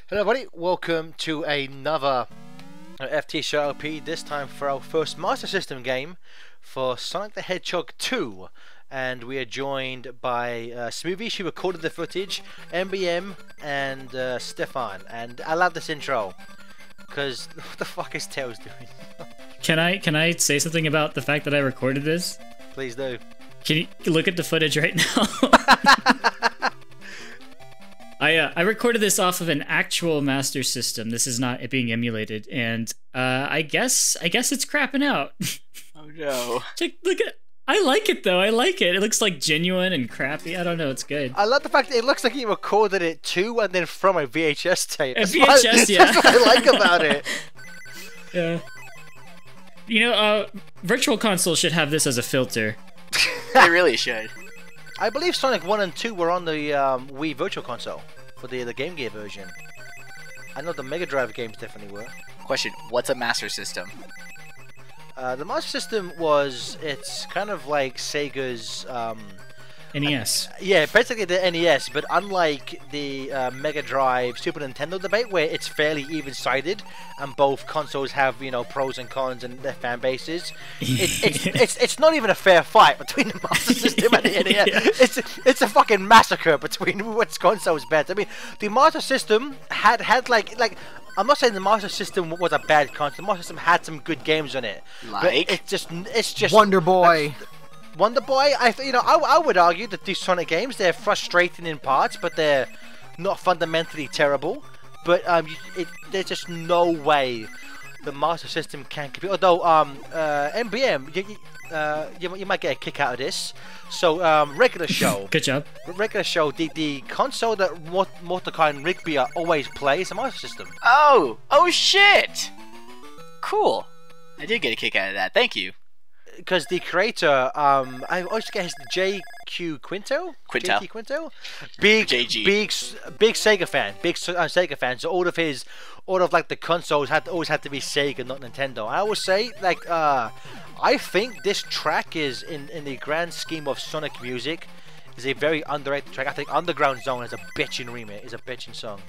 Hello everybody, welcome to another FTSH LP, this time for our first Master System game for Sonic the Hedgehog 2. And we are joined by Smoothie, who recorded the footage, MBM, and Stefan. And I love this intro, because what the fuck is Tails doing? Can I say something about the fact that I recorded this? Please do. Can you look at the footage right now? I recorded this off of an actual Master System. This is not it being emulated, and I guess it's crapping out. Oh no! Look at. I like it though. I like it. It looks like genuine and crappy. I don't know. It's good. I love the fact that it looks like he recorded it too, and then from a VHS tape. A VHS, yeah. That's what I like about it. Yeah. You know, Virtual Console should have this as a filter. They really should. I believe Sonic 1 and 2 were on the Wii Virtual Console for the Game Gear version. I know the Mega Drive games definitely were. Question: what's a Master System? The Master System it's kind of like Sega's NES. Yeah, basically the NES, but unlike the Mega Drive Super Nintendo debate, where it's fairly even-sided and both consoles have, you know, pros and cons and their fan bases, it's not even a fair fight between the Master System and the NES. Yeah. It's a fucking massacre between which console's better. I mean, the Master System had like I'm not saying the Master System was a bad console. The Master System had some good games on it. Like? But it's just Wonder Boy. Wonder Boy, I would argue that these Sonic games, they're frustrating in parts, but they're not fundamentally terrible. But there's just no way the Master System can compete. Although MBM, you might get a kick out of this. So regular show, Good job. regular show. The console that Mordecai and Rigby always play is the Master System. Oh shit! Cool. I did get a kick out of that. Thank you. Because the creator, I always forget his JQ Quinto? Quinto. JQ Quinto? Big Sega fan. Big Sega fan. So all of like the consoles always had to be Sega, not Nintendo. I always say, like, I think this track is, in the grand scheme of Sonic music, is a very underrated track. I think Underground Zone is a bitchin' song.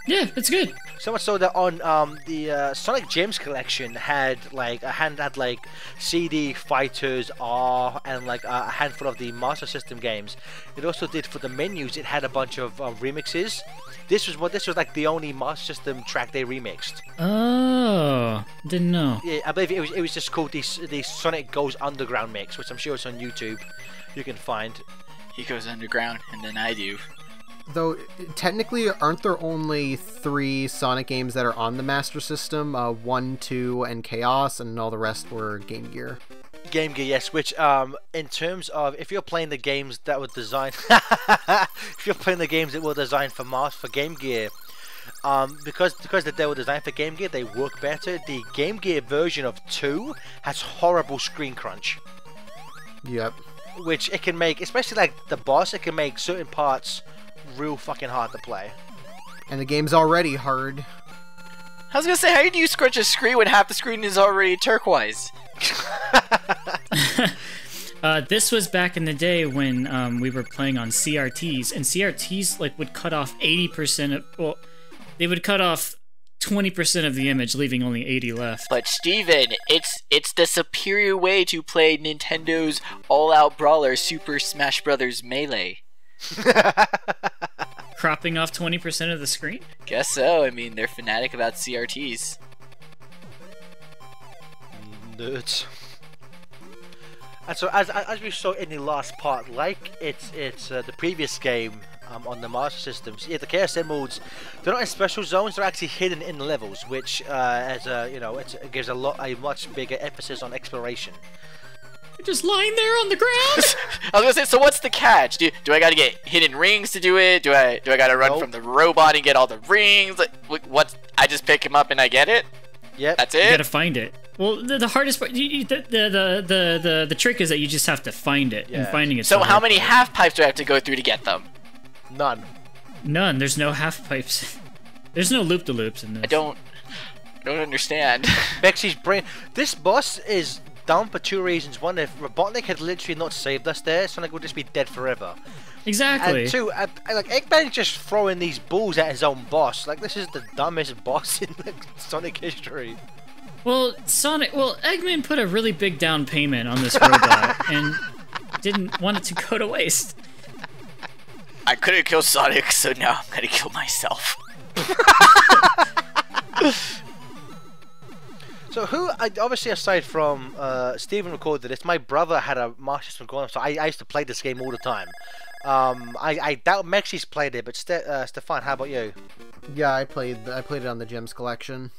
Yeah, it's good. So much so that on the Sonic Gems collection had like CD Fighters R and like a handful of the Master System games. It also did for the menus. It had a bunch of remixes. This was like the only Master System track they remixed. Oh, didn't know. Yeah, I believe it was just called the Sonic Goes Underground mix, which I'm sure it's on YouTube. You can find. He goes underground, and then I do. Though, technically, aren't there only 3 Sonic games that are on the Master System? 1, 2, and Chaos, and all the rest were Game Gear. Game Gear, yes. Which, in terms of if you're playing the games that were designed, if you're playing the games that were designed for Game Gear, because they were designed for Game Gear, they work better. The Game Gear version of 2 has horrible screen crunch. Yep. Which it can make, especially like the boss, it can make certain parts real fucking hard to play. And the game's already hard. I was gonna say, how do you scrunch a screen when half the screen is already turquoise? This was back in the day when we were playing on CRTs, and CRTs like would cut off 80% of. Well, they would cut off 20% of the image, leaving only 80 left. But Steven, it's the superior way to play Nintendo's all-out brawler Super Smash Bros. Melee. Cropping off 20% of the screen? Guess so. I mean, they're fanatic about CRTs. Nerds. And so, as we saw in the last part, like it's the previous game on the Master Systems, yeah, the Chaos Emeralds, they're not in special zones; they're actually hidden in levels, which, it gives a much bigger emphasis on exploration. Just lying there on the ground. I was gonna say, so what's the catch? Do I gotta get hidden rings to do it? Do I gotta run from the robot and get all the rings? Like, what? I just pick him up and I get it? Yep. That's it? You gotta find it. Well, the hardest part, the trick is that you just have to find it, and finding it. So how many half pipes do I have to go through to get them? None. None. There's no half pipes. There's no loop-de-loops in this. I don't understand. Bexy's brain. This boss is down for 2 reasons. One, if Robotnik had literally not saved us there, Sonic would just be dead forever. Exactly. And two, like Eggman just throwing these balls at his own boss. Like this is the dumbest boss in like, Sonic history. Well, Eggman put a really big down payment on this robot and didn't want it to go to waste. I couldn't kill Sonic, so now I'm gonna kill myself. So obviously aside from Steven recorded this, my brother had a Master System going, so I used to play this game all the time. I doubt Mexi's played it, but Stefan, how about you? Yeah, I played it on the Gems collection.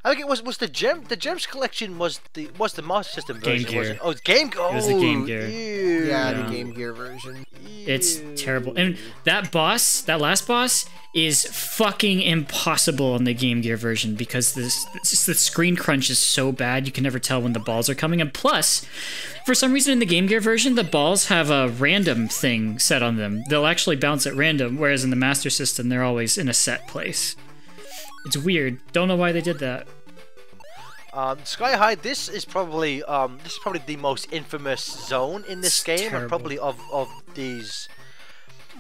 I think it was the Gems collection was the Master System Game version. Gear. Was it? Oh, it's Game Gear. It was the Game Gear. Yeah, Yeah. the Game Gear version. It's terrible. And that last boss, is fucking impossible on the Game Gear version because the screen crunch is so bad you can never tell when the balls are coming. And plus, for some reason in the Game Gear version, the balls have a random thing set on them. They'll actually bounce at random, whereas in the Master System, they're always in a set place. It's weird. Don't know why they did that. Sky High, this is probably the most infamous zone in this game, terrible. and probably of these,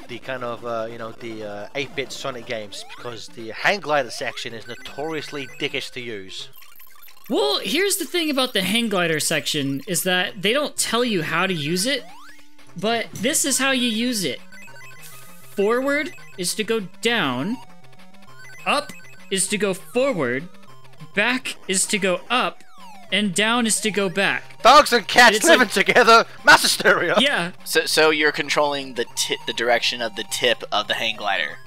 the kind of the 8-bit Sonic games, because the hang glider section is notoriously dickish to use. Well, here's the thing about the hang glider section is that they don't tell you how to use it, but this is how you use it. Forward is to go down, up is to go forward, back is to go up, and down is to go back. Dogs and cats It's living like- together, mass hysteria. Yeah, So you're controlling the direction of the tip of the hang glider,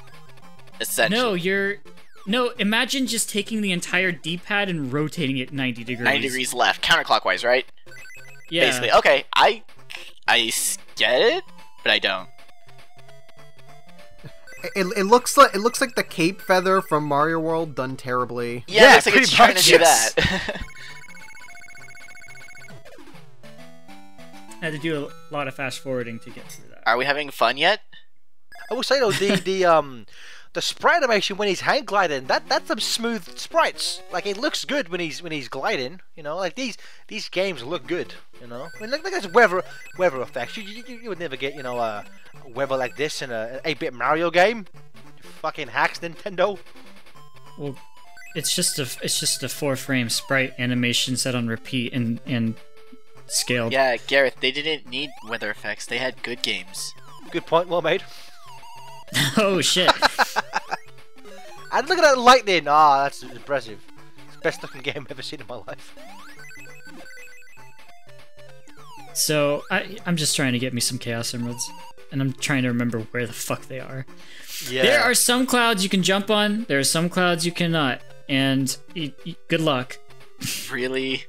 essentially. no, imagine just taking the entire D-pad and rotating it 90 degrees. 90 degrees left, counterclockwise, right? Yeah. Basically. Okay, I get it, but I don't. It looks like the cape feather from Mario World done terribly. Yeah, it looks like it's pretty trying to much, do yes. that. I had to do a lot of fast forwarding to get through that. Are we having fun yet? I will say though, the sprite animation when he's hang gliding, that's some smooth sprites. Like it looks good when he's gliding. You know, like these games look good. You know, I mean, look at this weather effects. You would never get weather like this in an 8-bit Mario game. You fucking hacks, Nintendo. Well, it's just a 4-frame sprite animation set on repeat and scaled. Yeah, Gareth, they didn't need weather effects. They had good games. Good point, well made. Oh shit. And look at that lightning. Ah, that's impressive. It's the best looking game I've ever seen in my life. So I'm just trying to get me some Chaos Emeralds, and I'm trying to remember where the fuck they are. Yeah. There are some clouds you can jump on. There are some clouds you cannot, and good luck. Really?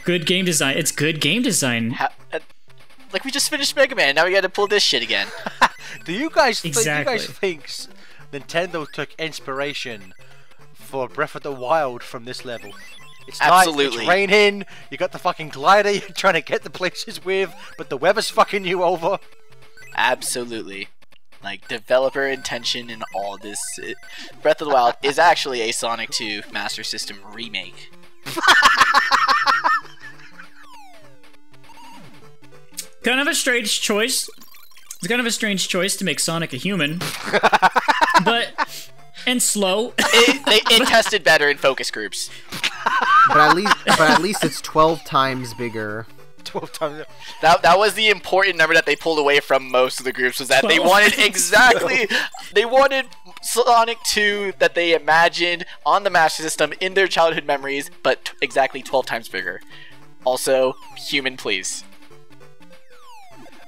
Good game design. It's good game design. Like we just finished Mega Man, now we gotta pull this shit again. Do you guys Exactly. think Nintendo took inspiration for Breath of the Wild from this level? It's Absolutely. night, it's raining, you got the fucking glider you're trying to get the places with, but the weather's fucking you over. Absolutely. Like, developer intention in all of this. Breath of the Wild is actually a Sonic 2 Master System remake. Kind of a strange choice. It's kind of a strange choice to make Sonic a human, and slow. It tested better in focus groups. But at least it's 12 times bigger. 12 times. That was the important number that they pulled away from most of the groups, was that they 12. wanted they wanted Sonic 2 that they imagined on the Master System in their childhood memories, but exactly 12 times bigger. Also, human please.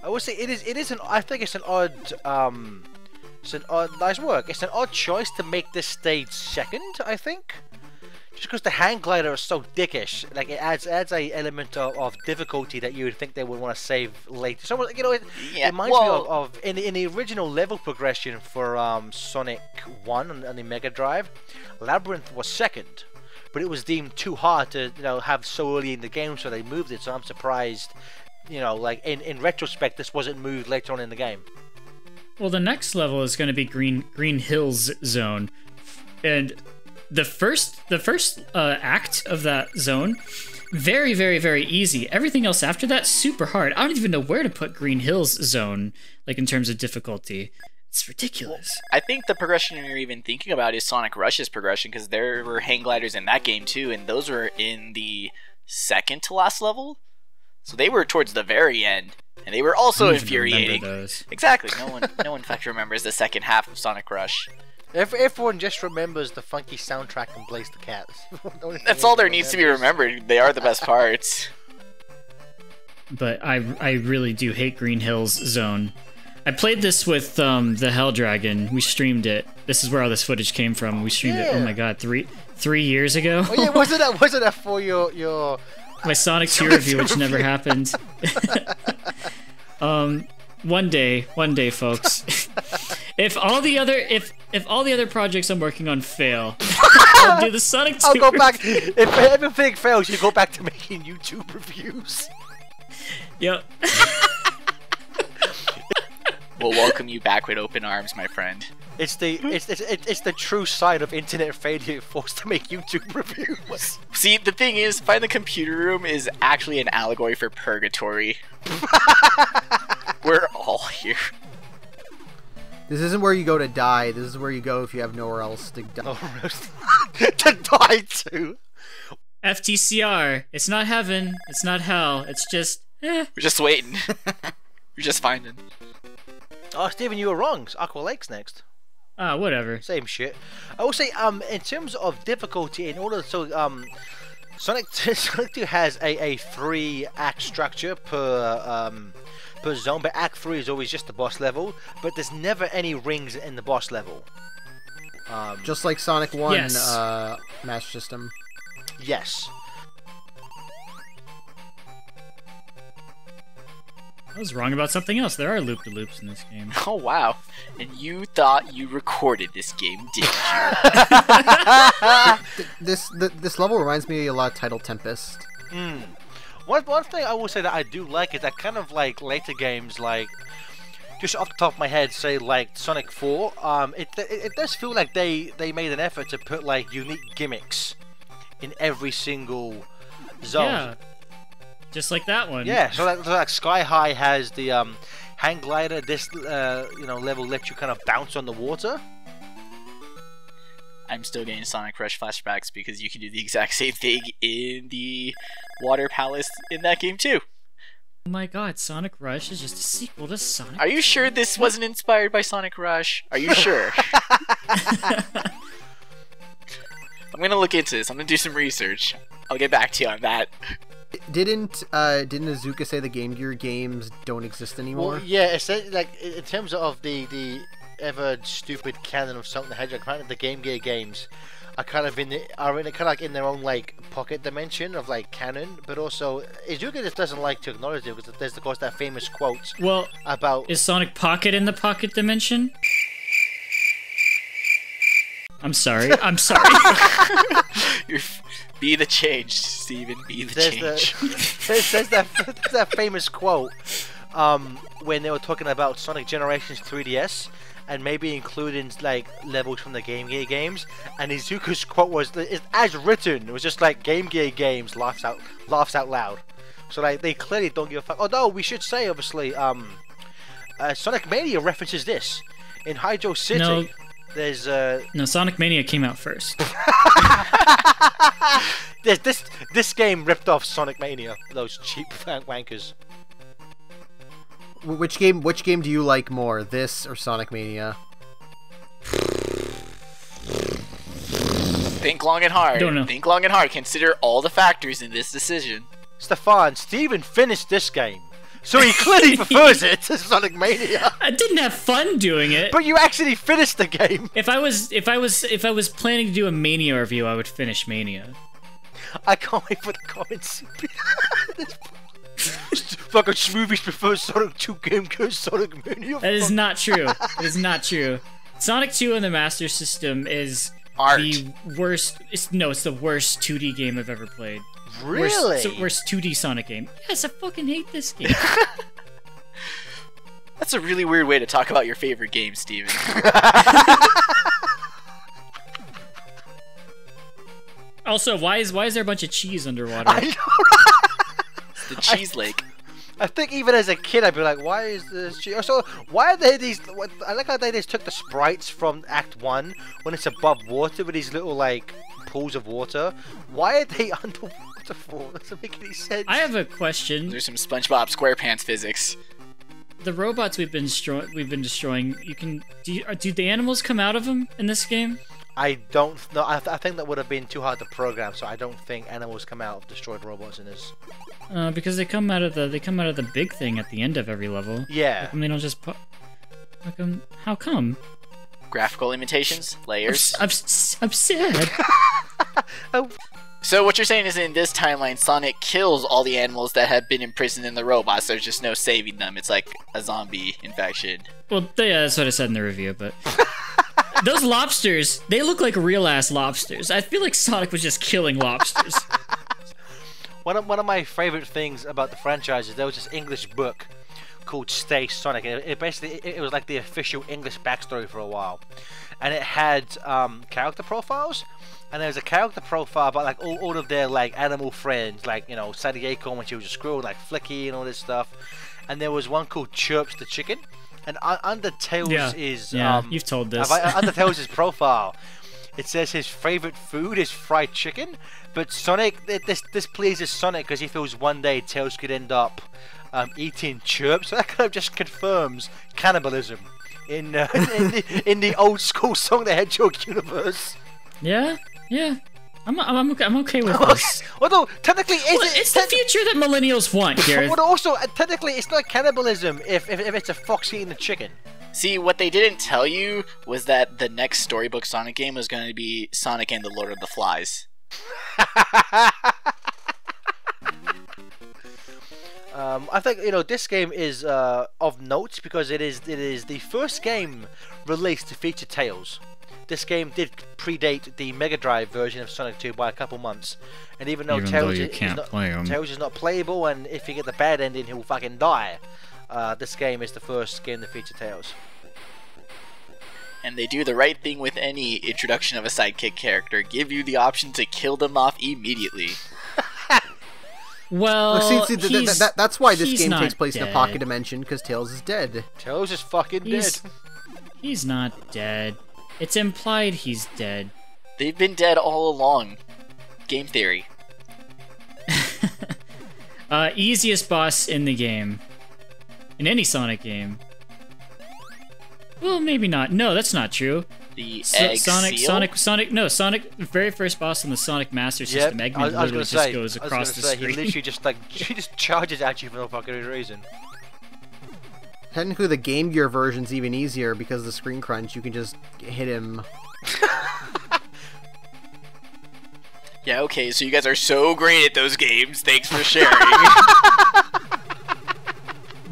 I would say I think it's an odd nice work. It's an odd choice to make this stage second, I think. Just because the hang glider is so dickish, like it adds a element of difficulty that you would think they would want to save later. So it reminds me of in the original level progression for Sonic 1 on the Mega Drive, Labyrinth was second, but it was deemed too hard to have so early in the game, so they moved it. So I'm surprised, like in retrospect, this wasn't moved later on in the game. Well, the next level is going to be Green Hills Zone, and the first act of that zone very, very, very easy. Everything else after that, super hard. I don't even know where to put Green Hills Zone, like in terms of difficulty. It's ridiculous. I think the progression you're even thinking about is Sonic Rush's progression, because there were hang gliders in that game too, and those were in the second to last level. So they were towards the very end, and they were also I don't even remember infuriating. those. Exactly. No one in fact remembers the second half of Sonic Rush. Everyone just remembers the funky soundtrack and Blaze the Cat. That's all there needs to be remembered. They are the best parts. But I really do hate Green Hills Zone. I played this with the Hell Dragon. We streamed it. This is where all this footage came from. We streamed it. Oh my god, three years ago. Oh yeah, wasn't that for your my Sonic 2 review, which never happened. One day, folks. If all the other projects I'm working on fail, I'll do the Sonic 2 I'll go back. review. If everything fails, you go back to making YouTube reviews. Yep. We'll welcome you back with open arms, my friend. It's the true sign of internet failure, forced to make YouTube reviews. See, the thing is, Find the Computer Room is actually an allegory for purgatory. We're all here. This isn't where you go to die. This is where you go if you have nowhere else to die. To die to. FTCR. It's not heaven. It's not hell. It's just. We're just waiting. We're just finding. Oh, Steven, you were wrong. Aqua Lake's next. Ah, whatever. Same shit. I will say, in terms of difficulty, in order to, Sonic 2 has a 3-act structure per zone, but Act 3 is always just the boss level, but there's never any rings in the boss level. Just like Sonic 1 Yes. Master System. Yes. I was wrong about something else. There are loop-de-loops in this game. Oh wow. And you thought you recorded this game, didn't you? This level reminds me a lot of Title Tempest. One thing I will say that I do like is that kind of like later games, like just off the top of my head, say like Sonic 4. It does feel like they made an effort to put like unique gimmicks in every single zone. Yeah. Just like that one. Yeah, so like Sky High has the hang glider. This level lets you kind of bounce on the water. I'm still getting Sonic Rush flashbacks because you can do the exact same thing in the Water Palace in that game too. Oh my god, Sonic Rush is just a sequel to Sonic. Are you sure this wasn't inspired by Sonic Rush? Are you sure? I'm gonna look into this. I'm gonna do some research. I'll get back to you on that. Didn't Azuka say the Game Gear games don't exist anymore? Well, yeah, it's like in terms of the ever stupid canon of Sonic the Hedgehog, kind of the Game Gear games are kind of kind of like in their own like pocket dimension of like canon, but also Izuka just doesn't like to acknowledge it because there's of course that famous quote Well, about is Sonic Pocket in the pocket dimension? I'm sorry. Be the change, Steven. Be the change. There's that famous quote when they were talking about Sonic Generations 3DS and maybe including like levels from the Game Gear games, and Izuka's quote was, as written, it was just like Game Gear games laughs out loud. So like they clearly don't give a fuck. Although we should say obviously Sonic Mania references this in Hydro City. No. There's No, Sonic Mania came out first. this game ripped off Sonic Mania. Those cheap wankers. Which game do you like more, this or Sonic Mania? Think long and hard. Don't know. Think long and hard. Consider all the factors in this decision. Steven finished this game, so he clearly prefers it to Sonic Mania. I didn't have fun doing it. But you actually finished the game. If I was planning to do a Mania review, I would finish Mania. I can't wait for the comments. Fucking Smoothies prefers Sonic 2 game because Sonic Mania. That is not true. That is not true. Sonic 2 on the Master System is Art. the worst. It's the worst 2D game I've ever played. Really? It's the worst 2D Sonic game. Yes, I fucking hate this game. That's a really weird way to talk about your favorite game, Steven. I'll Also, why is there a bunch of cheese underwater? I know. The cheese lake. I think even as a kid, I'd be like, why is this? So why are they these? I like how they just took the sprites from Act 1 when it's above water with these little like pools of water. Why are they underwater for? Doesn't make any sense. I have a question. There's some SpongeBob SquarePants physics. The robots we've been destroying. Do the animals come out of them in this game? I don't know. I think that would have been too hard to program, so I don't think animals come out of destroyed robots in this. Because they come out of the big thing at the end of every level. Yeah. How come they don't just how come? Graphical limitations, layers. I'm sad. Oh. So what you're saying is in this timeline, Sonic kills all the animals that have been imprisoned in the robots. There's just no saving them. It's like a zombie infection. Well, yeah, that's what I said in the review, but those lobsters, they look like real-ass lobsters. I feel like Sonic was just killing lobsters. One of my favorite things about the franchise is there was this English book called Stay Sonic. It basically it was like the official English backstory for a while, and it had character profiles. And there was a character profile about like all of their like animal friends, like Sadie Acorn when she was a squirrel, like Flicky and all this stuff. And there was one called Chirps the chicken. And under Tails is you've told this. Under Tails' profile, it says his favorite food is fried chicken. But Sonic, this pleases Sonic because he feels one day Tails could end up eating Chirps. So that kind of just confirms cannibalism in the old school Sonic the Hedgehog universe. Yeah. I'm okay with this. Although technically, it's the future that millennials want, Gareth. But also, technically, it's not cannibalism if it's a fox eating a chicken. See, what they didn't tell you was that the next storybook Sonic game was going to be Sonic and the Lord of the Flies. I think this game is of note because it is the first game released to feature Tails. This game did predate the Mega Drive version of Sonic 2 by a couple months, and even though Tails is not playable, and if you get the bad ending, he'll fucking die. This game is the first game to feature Tails. And they do the right thing with any introduction of a sidekick character: give you the option to kill them off immediately. Well, that's why this game takes place dead. in a pocket dimension, because Tails is dead. Tails is fucking dead. He's not dead. It's implied he's dead. They've been dead all along. Game theory. Easiest boss in the game. In any Sonic game. Well, maybe not. No, that's not true. The egg seal? Sonic, the very first boss in the Sonic Master System, Eggman literally just goes across the screen. He literally just charges at you for no fucking reason. Technically, the Game Gear version's even easier because of the screen crunch. You can just hit him. Yeah, okay, so you guys are so great at those games. Thanks for sharing.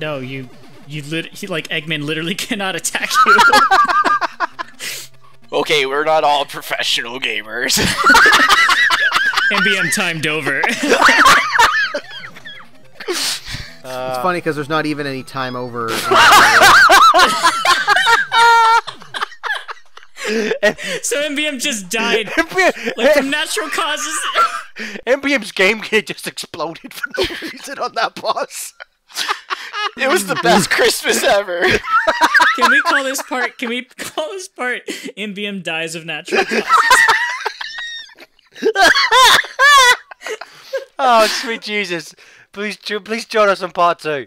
No, Eggman literally cannot attack you. Okay, we're not all professional gamers. MBM timed over. It's funny because there's not even any time over. So MBM just died, like from natural causes. MBM's Game Gear just exploded for no reason on that boss. It was the best Christmas ever. Can we call this part MBM dies of natural causes? Oh, sweet Jesus. Please join us on part 2.